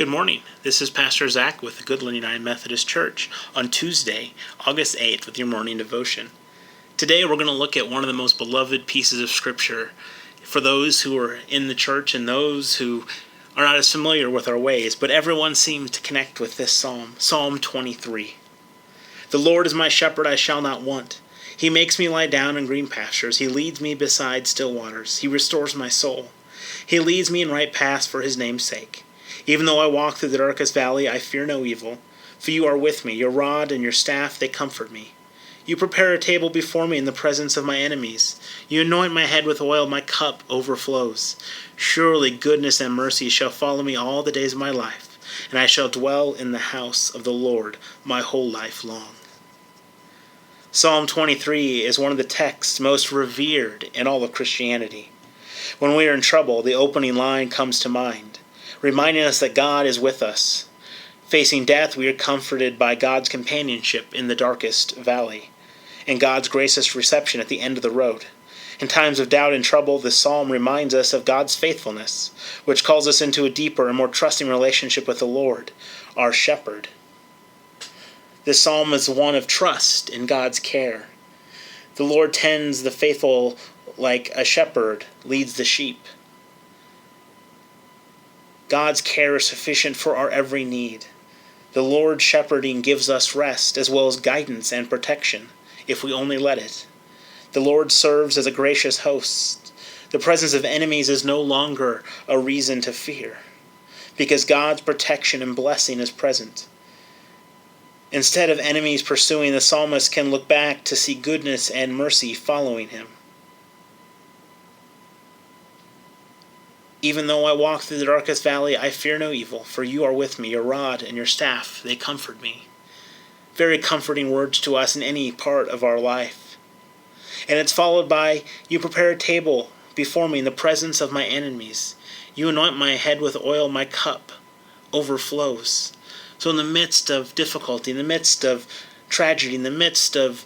Good morning. This is Pastor Zach with the Goodland United Methodist Church on Tuesday, August 8th with your morning devotion. Today we're going to look at one of the most beloved pieces of Scripture for those who are in the church and those who are not as familiar with our ways, but everyone seems to connect with this psalm, Psalm 23. The Lord is my shepherd, I shall not want. He makes me lie down in green pastures. He leads me beside still waters. He restores my soul. He leads me in right paths for his name's sake. Even though I walk through the darkest valley, I fear no evil, for you are with me. Your rod and your staff, they comfort me. You prepare a table before me in the presence of my enemies. You anoint my head with oil, my cup overflows. Surely goodness and mercy shall follow me all the days of my life, and I shall dwell in the house of the Lord my whole life long. Psalm 23 is one of the texts most revered in all of Christianity. When we are in trouble, the opening line comes to mind, reminding us that God is with us. Facing death, we are comforted by God's companionship in the darkest valley, and God's gracious reception at the end of the road. In times of doubt and trouble, this psalm reminds us of God's faithfulness, which calls us into a deeper and more trusting relationship with the Lord, our shepherd. This psalm is one of trust in God's care. The Lord tends the faithful like a shepherd leads the sheep. God's care is sufficient for our every need. The Lord's shepherding gives us rest as well as guidance and protection, if we only let it. The Lord serves as a gracious host. The presence of enemies is no longer a reason to fear, because God's protection and blessing is present. Instead of enemies pursuing, the psalmist can look back to see goodness and mercy following him. Even though I walk through the darkest valley, I fear no evil, for you are with me. Your rod and your staff, they comfort me. Very comforting words to us in any part of our life. And it's followed by, you prepare a table before me in the presence of my enemies. You anoint my head with oil, my cup overflows. So in the midst of difficulty, in the midst of tragedy, in the midst of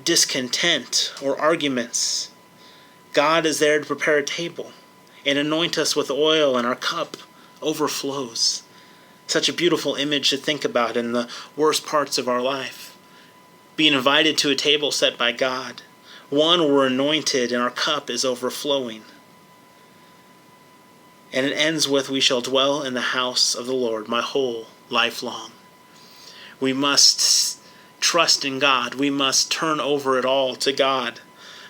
discontent or arguments, God is there to prepare a table and anoint us with oil, and our cup overflows. Such a beautiful image to think about in the worst parts of our life. Being invited to a table set by God, one where we're anointed and our cup is overflowing. And it ends with, we shall dwell in the house of the Lord my whole life long. We must trust in God. We must turn over it all to God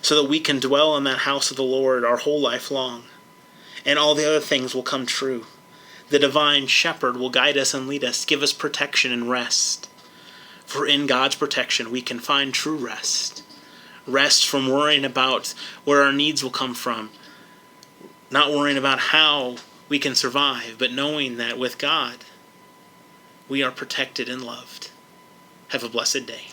so that we can dwell in that house of the Lord our whole life long. And all the other things will come true. The divine shepherd will guide us and lead us, give us protection and rest. For in God's protection we can find true rest. Rest from worrying about where our needs will come from. Not worrying about how we can survive, but knowing that with God, we are protected and loved. Have a blessed day.